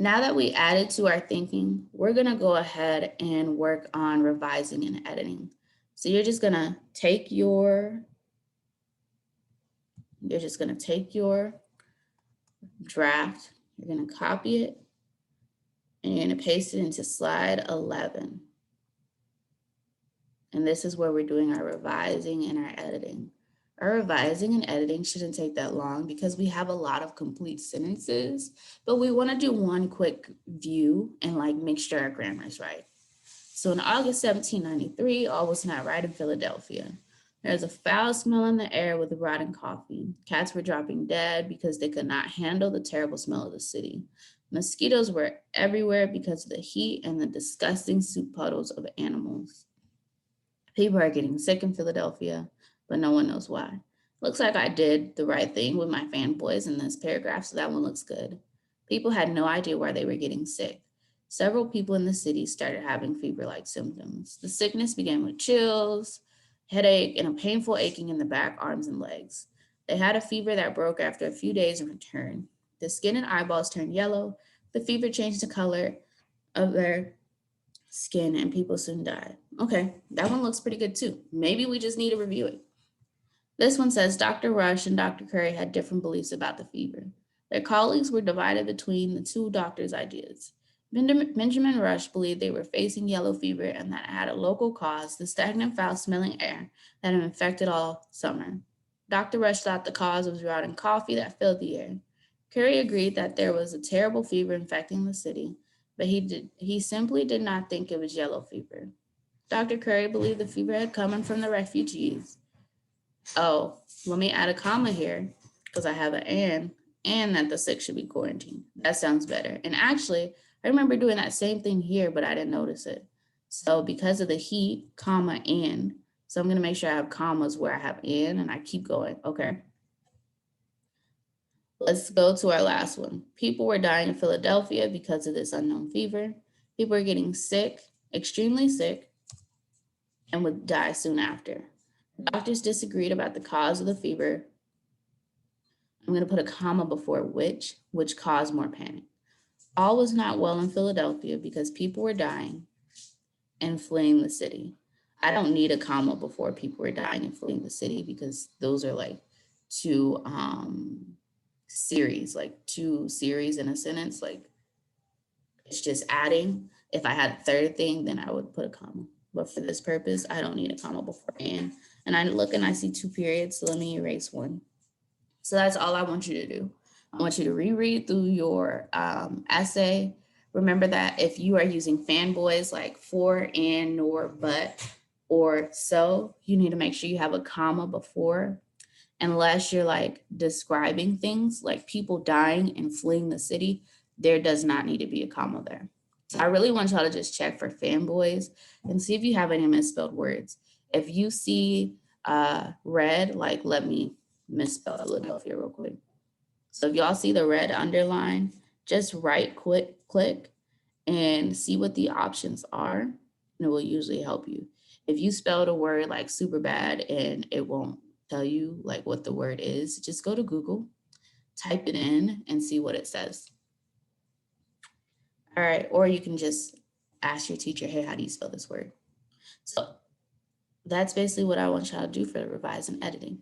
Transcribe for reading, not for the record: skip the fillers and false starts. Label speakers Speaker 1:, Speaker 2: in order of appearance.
Speaker 1: Now that we added to our thinking, we're gonna go ahead and work on revising and editing. So you're just gonna take your draft, you're gonna copy it, and you're gonna paste it into slide 11. And this is where we're doing our revising and our editing. Our revising and editing shouldn't take that long because we have a lot of complete sentences, but we want to do one quick view and like make sure our grammar is right. So in August 1793, all was not right in Philadelphia. There was a foul smell in the air with rotten coffee. Cats were dropping dead because they could not handle the terrible smell of the city. Mosquitoes were everywhere because of the heat and the disgusting soup puddles of animals. People are getting sick in Philadelphia, but no one knows why. Looks like I did the right thing with my fanboys in this paragraph, so that one looks good. People had no idea why they were getting sick. Several people in the city started having fever-like symptoms. The sickness began with chills, headache, and a painful aching in the back, arms, and legs. They had a fever that broke after a few days and returned. The skin and eyeballs turned yellow. The fever changed the color of their skin, and people soon died. Okay, that one looks pretty good too. Maybe we just need to review it. This one says Dr. Rush and Dr. Curry had different beliefs about the fever. Their colleagues were divided between the two doctors' ideas. Benjamin Rush believed they were facing yellow fever and that it had a local cause, the stagnant, foul smelling air that had infected all summer. Dr. Rush thought the cause was rotten coffee that filled the air. Curry agreed that there was a terrible fever infecting the city, but he simply did not think it was yellow fever. Dr. Curry believed the fever had come from the refugees. Oh, let me add a comma here because I have an and that the sick should be quarantined. That sounds better. And actually, I remember doing that same thing here, but I didn't notice it. So because of the heat, comma, and. So I'm going to make sure I have commas where I have and I keep going. Okay. Let's go to our last one. People were dying in Philadelphia because of this unknown fever. People were getting sick, extremely sick, and would die soon after. Doctors disagreed about the cause of the fever. I'm going to put a comma before which caused more panic. All was not well in Philadelphia because people were dying and fleeing the city. I don't need a comma before people were dying and fleeing the city because those are like two two series in a sentence. Like it's just adding. If I had a third thing, then I would put a comma. But for this purpose, I don't need a comma before and. And I look and I see two periods, so let me erase one. So that's all I want you to do. I want you to reread through your essay. Remember that if you are using fanboys like for, and, nor, but, or so, you need to make sure you have a comma before, unless you're like describing things like people dying and fleeing the city, there does not need to be a comma there. So I really want y'all to just check for fanboys and see if you have any misspelled words. If you see red, like let me misspell Philadelphia real quick. So if y'all see the red underline, just right click and see what the options are, and it will usually help you. If you spelled a word like super bad and it won't tell you like what the word is, just go to Google, type it in and see what it says. All right, or you can just ask your teacher, hey, how do you spell this word? So that's basically what I want y'all to do for the revise and editing.